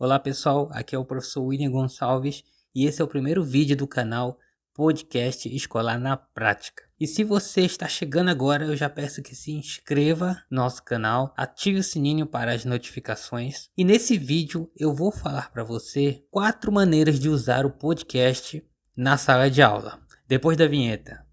Olá pessoal, aqui é o professor William Gonçalves e esse é o primeiro vídeo do canal Podcast Escolar na Prática. E se você está chegando agora, eu já peço que se inscreva no nosso canal, ative o sininho para as notificações. E nesse vídeo eu vou falar para você 4 maneiras de usar o podcast na sala de aula. Depois da vinheta.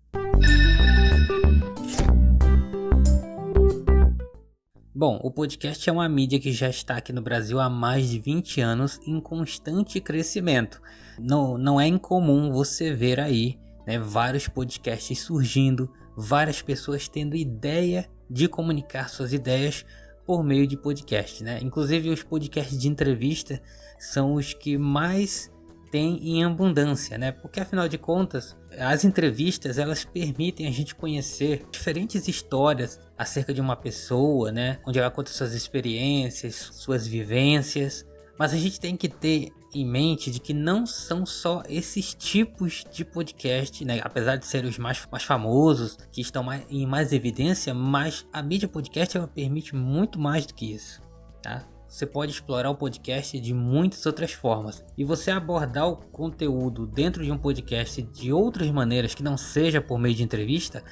Bom, o podcast é uma mídia que já está aqui no Brasil há mais de 20 anos em constante crescimento. Não é incomum você ver aí, vários podcasts surgindo, várias pessoas tendo ideia de comunicar suas ideias por meio de podcast, Inclusive os podcasts de entrevista são os que mais tem em abundância, Porque afinal de contas, as entrevistas elas permitem a gente conhecer diferentes histórias acerca de uma pessoa, Onde ela conta suas experiências, suas vivências, mas a gente tem que ter em mente de que não são só esses tipos de podcast, Apesar de serem os mais famosos, que estão em mais evidência, mas a mídia podcast ela permite muito mais do que isso, tá? Você pode explorar o podcast de muitas outras formas e você abordar o conteúdo dentro de um podcast de outras maneiras que não seja por meio de entrevista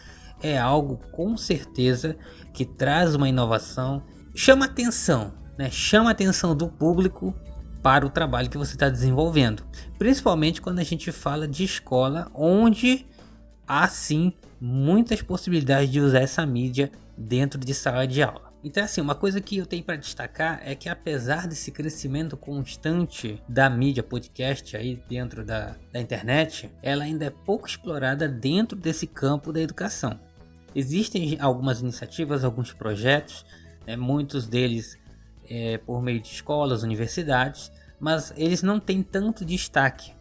é algo com certeza que traz uma inovação, chama atenção, Chama a atenção do público para o trabalho que você está desenvolvendo, principalmente quando a gente fala de escola, onde há sim muitas possibilidades de usar essa mídia dentro de sala de aula. Então assim, uma coisa que eu tenho para destacar é que apesar desse crescimento constante da mídia podcast aí dentro da internet, ela ainda é pouco explorada dentro desse campo da educação. Existem algumas iniciativas, alguns projetos, muitos deles por meio de escolas, universidades, mas eles não têm tanto destaque.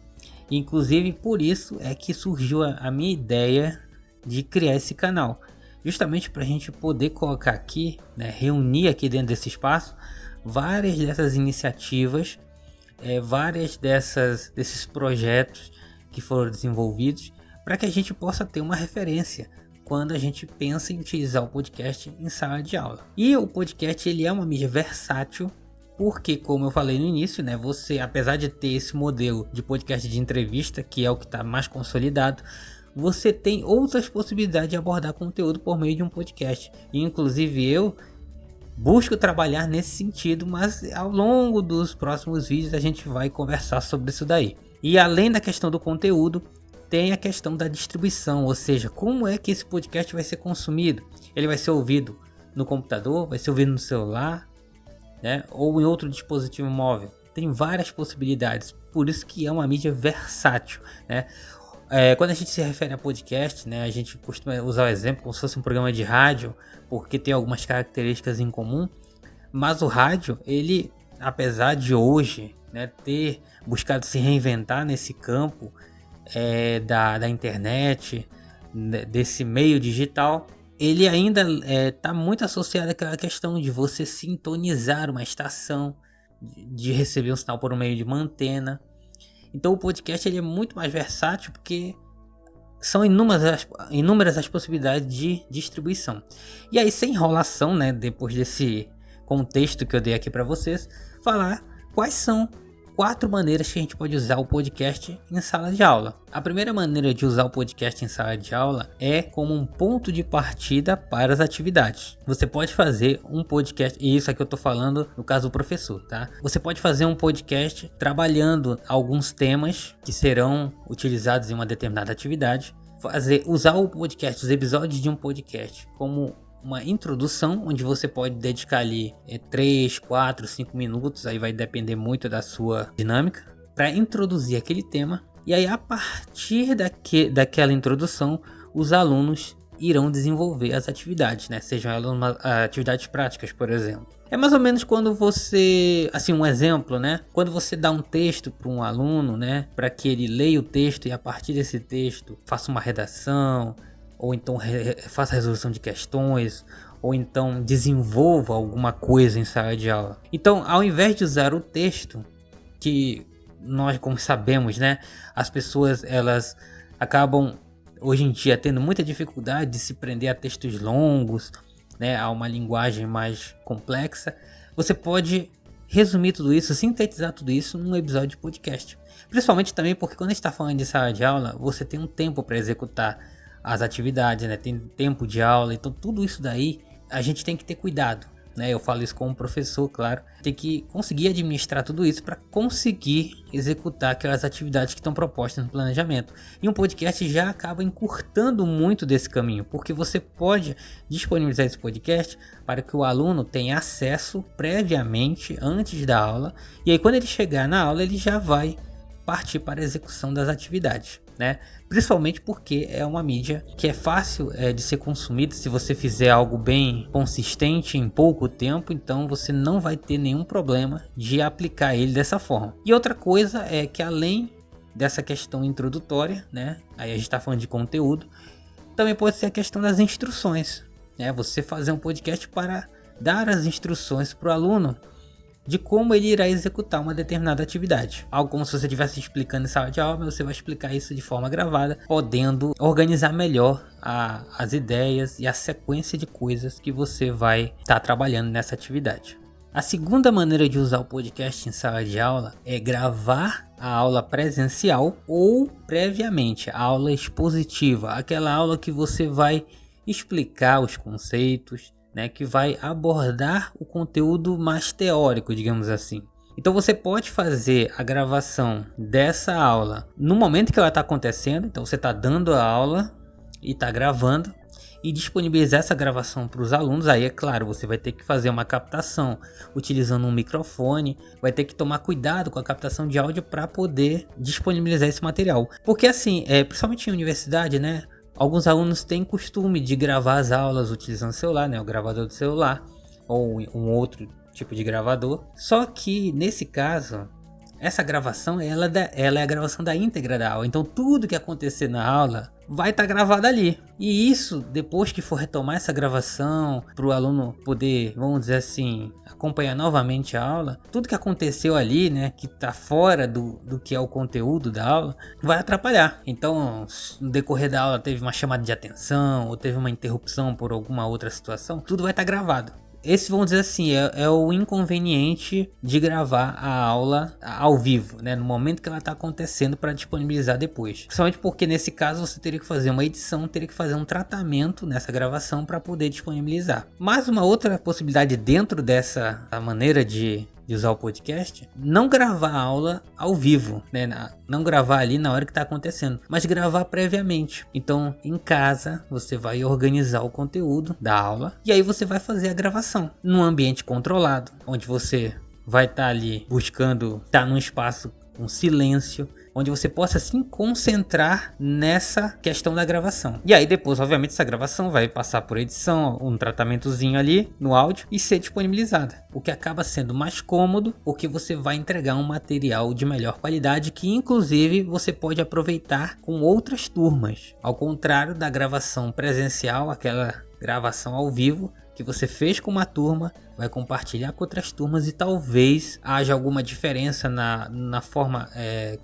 Inclusive por isso é que surgiu a minha ideia de criar esse canal. Justamente para a gente poder colocar aqui, reunir aqui dentro desse espaço, várias dessas iniciativas, várias desses projetos que foram desenvolvidos, para que a gente possa ter uma referência quando a gente pensa em utilizar o podcast em sala de aula. E o podcast ele é uma mídia versátil, porque como eu falei no início, você, apesar de ter esse modelo de podcast de entrevista, que é o que está mais consolidado, você tem outras possibilidades de abordar conteúdo por meio de um podcast. E, inclusive eu busco trabalhar nesse sentido, mas ao longo dos próximos vídeos a gente vai conversar sobre isso daí. E além da questão do conteúdo, tem a questão da distribuição, ou seja, como é que esse podcast vai ser consumido. Ele vai ser ouvido no computador, vai ser ouvido no celular, ou em outro dispositivo móvel. Tem várias possibilidades, por isso que é uma mídia versátil, Quando a gente se refere a podcast, a gente costuma usar o exemplo como se fosse um programa de rádio, porque tem algumas características em comum, mas o rádio, ele, apesar de hoje ter buscado se reinventar nesse campo da internet, desse meio digital, ele ainda está muito associado àquela questão de você sintonizar uma estação, de receber um sinal por meio de uma antena. Então o podcast ele é muito mais versátil porque são inúmeras as possibilidades de distribuição. E aí, sem enrolação, depois desse contexto que eu dei aqui para vocês, falar quais são 4 maneiras que a gente pode usar o podcast em sala de aula. A primeira maneira de usar o podcast em sala de aula é como um ponto de partida para as atividades. Você pode fazer um podcast, e isso aqui eu estou falando no caso do professor, tá? Você pode fazer um podcast trabalhando alguns temas que serão utilizados em uma determinada atividade. Usar o podcast, os episódios de um podcast como uma introdução, onde você pode dedicar ali 3, 4, 5 minutos, aí vai depender muito da sua dinâmica, para introduzir aquele tema. E aí a partir daquela introdução, os alunos irão desenvolver as atividades, sejam elas atividades práticas, por exemplo. É mais ou menos quando você, assim, um exemplo, quando você dá um texto para um aluno, para que ele leia o texto e a partir desse texto faça uma redação, ou então faça resolução de questões, ou então desenvolva alguma coisa em sala de aula. Então, ao invés de usar o texto, que nós, como sabemos, as pessoas elas acabam hoje em dia tendo muita dificuldade de se prender a textos longos, a uma linguagem mais complexa, você pode resumir tudo isso, sintetizar tudo isso num episódio de podcast. Principalmente também porque quando a gente está falando de sala de aula, você tem um tempo para executar as atividades, né? Tem tempo de aula, então tudo isso daí a gente tem que ter cuidado, né? Eu falo isso como professor, claro. Tem que conseguir administrar tudo isso para conseguir executar aquelas atividades que estão propostas no planejamento. E um podcast já acaba encurtando muito desse caminho, porque você pode disponibilizar esse podcast para que o aluno tenha acesso previamente, antes da aula, e aí quando ele chegar na aula ele já vai partir para a execução das atividades, né? Principalmente porque é uma mídia que é fácil de ser consumida se você fizer algo bem consistente em pouco tempo, então você não vai ter nenhum problema de aplicar ele dessa forma. E outra coisa é que além dessa questão introdutória, né? Aí a gente está falando de conteúdo, também pode ser a questão das instruções, né? Você fazer um podcast para dar as instruções para o aluno de como ele irá executar uma determinada atividade. Algo como se você estivesse explicando em sala de aula, mas você vai explicar isso de forma gravada, podendo organizar melhor as ideias e a sequência de coisas que você vai estar trabalhando nessa atividade. A segunda maneira de usar o podcast em sala de aula é gravar a aula presencial ou previamente a aula expositiva, aquela aula que você vai explicar os conceitos, né, que vai abordar o conteúdo mais teórico, digamos assim. Então você pode fazer a gravação dessa aula no momento que ela está acontecendo, então você está dando a aula e está gravando, e disponibilizar essa gravação para os alunos. Aí é claro, você vai ter que fazer uma captação utilizando um microfone, vai ter que tomar cuidado com a captação de áudio para poder disponibilizar esse material. Porque assim, principalmente em universidade, né? Alguns alunos têm costume de gravar as aulas utilizando o celular, né? O gravador do celular ou um outro tipo de gravador. Só que nesse caso, essa gravação ela é a gravação da íntegra da aula. Então tudo que acontecer na aula vai estar gravado ali. E isso, depois que for retomar essa gravação, para o aluno poder, vamos dizer assim, acompanhar novamente a aula, tudo que aconteceu ali, né, que está fora do que é o conteúdo da aula, vai atrapalhar. Então, no decorrer da aula teve uma chamada de atenção, ou teve uma interrupção por alguma outra situação, tudo vai estar gravado. Esse, vamos dizer assim, é o inconveniente de gravar a aula ao vivo, né? No momento que ela está acontecendo, para disponibilizar depois. Principalmente porque nesse caso você teria que fazer uma edição, teria que fazer um tratamento nessa gravação para poder disponibilizar. Mas uma outra possibilidade dentro dessa maneira de usar o podcast, não gravar a aula ao vivo, né? Não gravar ali na hora que está acontecendo, mas gravar previamente. Então, em casa, você vai organizar o conteúdo da aula e aí você vai fazer a gravação num ambiente controlado, onde você vai estar ali buscando estar num espaço com silêncio, onde você possa se concentrar nessa questão da gravação. E aí depois, obviamente, essa gravação vai passar por edição, um tratamentozinho ali no áudio e ser disponibilizada. O que acaba sendo mais cômodo, porque você vai entregar um material de melhor qualidade que inclusive você pode aproveitar com outras turmas. Ao contrário da gravação presencial, aquela gravação ao vivo que você fez com uma turma, vai compartilhar com outras turmas e talvez haja alguma diferença na forma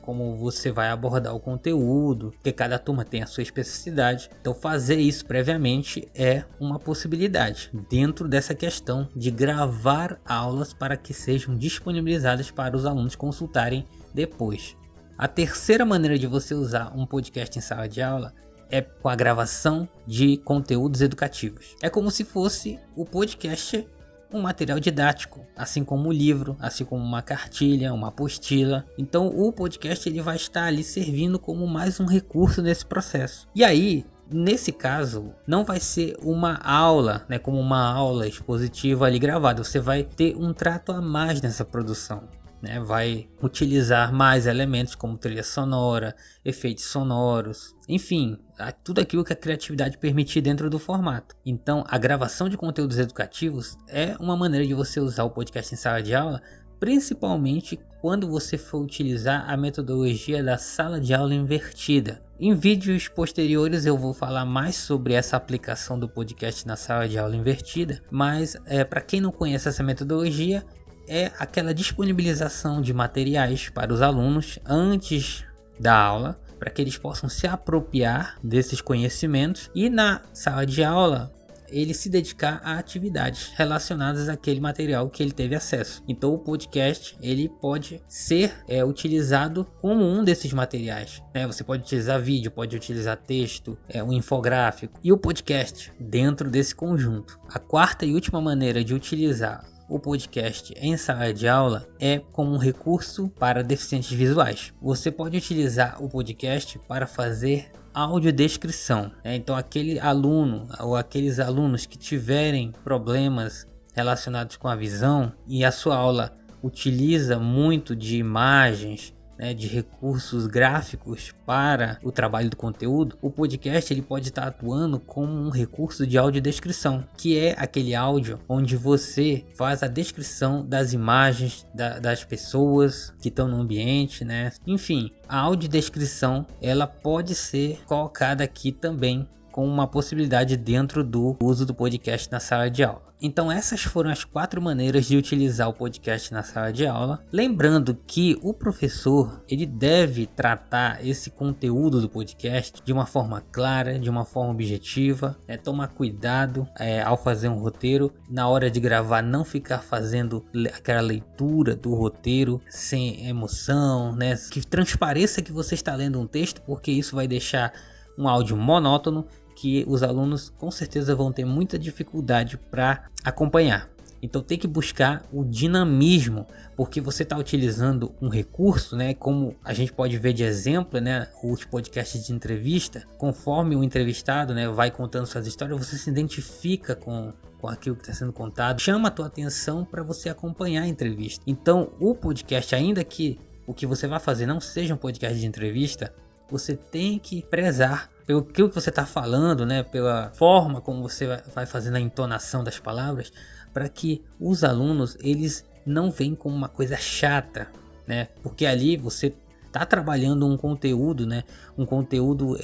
como você vai abordar o conteúdo, porque cada turma tem a sua especificidade. Então fazer isso previamente é uma possibilidade dentro dessa questão de gravar aulas para que sejam disponibilizadas para os alunos consultarem depois. A terceira maneira de você usar um podcast em sala de aula é com a gravação de conteúdos educativos. É como se fosse o podcast um material didático, assim como o livro, assim como uma cartilha, uma apostila. Então o podcast ele vai estar ali servindo como mais um recurso nesse processo. E aí, nesse caso, não vai ser uma aula, né, como uma aula expositiva ali gravada. Você vai ter um trato a mais nessa produção, né? Vai utilizar mais elementos como trilha sonora, efeitos sonoros, enfim, tudo aquilo que a criatividade permitir dentro do formato. Então, a gravação de conteúdos educativos é uma maneira de você usar o podcast em sala de aula, principalmente quando você for utilizar a metodologia da sala de aula invertida. Em vídeos posteriores eu vou falar mais sobre essa aplicação do podcast na sala de aula invertida, mas para quem não conhece essa metodologia, é aquela disponibilização de materiais para os alunos antes da aula, para que eles possam se apropriar desses conhecimentos, e na sala de aula ele se dedicar a atividades relacionadas àquele material que ele teve acesso. Então o podcast ele pode ser utilizado como um desses materiais, né? Você pode utilizar vídeo, pode utilizar texto, um infográfico e o podcast dentro desse conjunto. A quarta e última maneira de utilizar o podcast em sala de aula é como um recurso para deficientes visuais. Você pode utilizar o podcast para fazer audiodescrição. Então aquele aluno ou aqueles alunos que tiverem problemas relacionados com a visão e a sua aula utiliza muito de imagens, de recursos gráficos para o trabalho do conteúdo, o podcast ele pode estar atuando como um recurso de audiodescrição, que é aquele áudio onde você faz a descrição das imagens das pessoas que estão no ambiente, né? Enfim, a audiodescrição ela pode ser colocada aqui também com uma possibilidade dentro do uso do podcast na sala de aula. Então essas foram as 4 maneiras de utilizar o podcast na sala de aula. Lembrando que o professor ele deve tratar esse conteúdo do podcast de uma forma clara, de uma forma objetiva, tomar cuidado ao fazer um roteiro. Na hora de gravar não ficar fazendo aquela leitura do roteiro sem emoção, né? Que transpareça que você está lendo um texto, porque isso vai deixar um áudio monótono que os alunos com certeza vão ter muita dificuldade para acompanhar. Então tem que buscar o dinamismo, porque você está utilizando um recurso, né? Como a gente pode ver de exemplo, né? Os podcasts de entrevista, conforme o entrevistado, né, vai contando suas histórias, você se identifica com aquilo que está sendo contado, chama a tua atenção para você acompanhar a entrevista. Então o podcast, ainda que o que você vai fazer não seja um podcast de entrevista, você tem que prezar pelo que você está falando, né? Pela forma como você vai fazendo a entonação das palavras, para que os alunos eles não venham com uma coisa chata, né? Porque ali você está trabalhando um conteúdo, né? Um conteúdo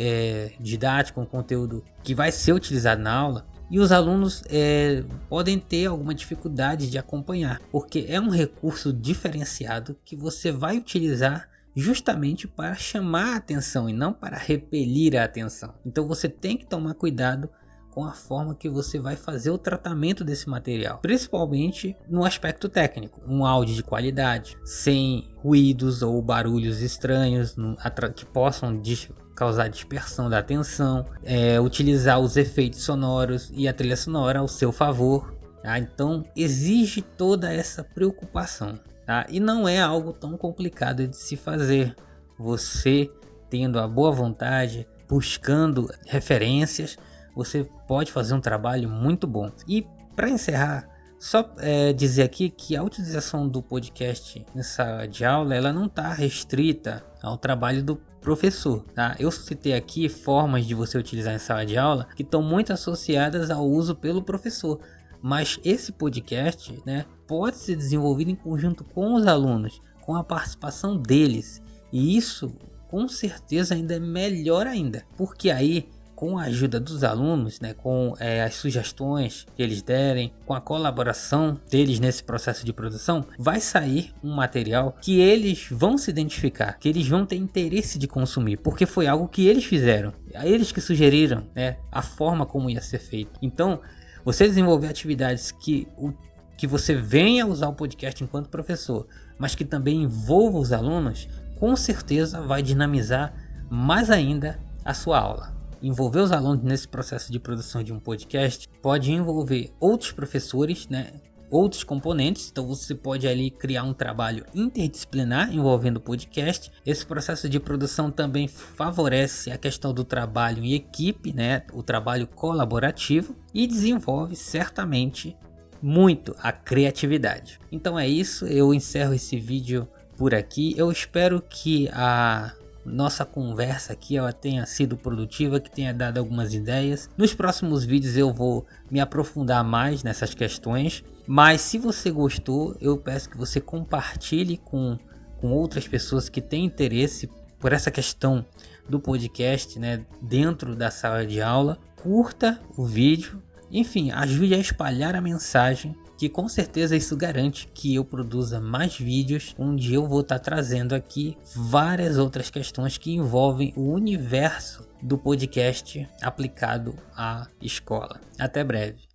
didático, um conteúdo que vai ser utilizado na aula. E os alunos podem ter alguma dificuldade de acompanhar, porque é um recurso diferenciado que você vai utilizar justamente para chamar a atenção e não para repelir a atenção. Então você tem que tomar cuidado com a forma que você vai fazer o tratamento desse material, principalmente no aspecto técnico. Um áudio de qualidade, sem ruídos ou barulhos estranhos que possam causar dispersão da atenção, utilizar os efeitos sonoros e a trilha sonora ao seu favor. Tá? Então exige toda essa preocupação. Tá? E não é algo tão complicado de se fazer. Você tendo a boa vontade, buscando referências, você pode fazer um trabalho muito bom. E para encerrar, só dizer aqui que a utilização do podcast em sala de aula ela não está restrita ao trabalho do professor. Tá? Eu citei aqui formas de você utilizar em sala de aula que estão muito associadas ao uso pelo professor. Mas esse podcast, né, pode ser desenvolvido em conjunto com os alunos, com a participação deles. E isso, com certeza, ainda é melhor ainda. Porque aí, com a ajuda dos alunos, né, com as sugestões que eles derem, com a colaboração deles nesse processo de produção, vai sair um material que eles vão se identificar, que eles vão ter interesse de consumir, porque foi algo que eles fizeram, eles que sugeriram, né, a forma como ia ser feito. Então, você desenvolver atividades que você venha usar o podcast enquanto professor, mas que também envolva os alunos, com certeza vai dinamizar mais ainda a sua aula. Envolver os alunos nesse processo de produção de um podcast pode envolver outros professores, né, outros componentes. Então você pode ali criar um trabalho interdisciplinar envolvendo o podcast. Esse processo de produção também favorece a questão do trabalho em equipe, né, o trabalho colaborativo, e desenvolve certamente muito a criatividade. Então é isso, eu encerro esse vídeo por aqui. Eu espero que a nossa conversa aqui ela tenha sido produtiva, que tenha dado algumas ideias. Nos próximos vídeos eu vou me aprofundar mais nessas questões, mas se você gostou, eu peço que você compartilhe com outras pessoas que têm interesse por essa questão do podcast, né, dentro da sala de aula. Curta o vídeo, enfim, ajude a espalhar a mensagem, que com certeza isso garante que eu produza mais vídeos onde eu vou estar trazendo aqui várias outras questões que envolvem o universo do podcast aplicado à escola. Até breve.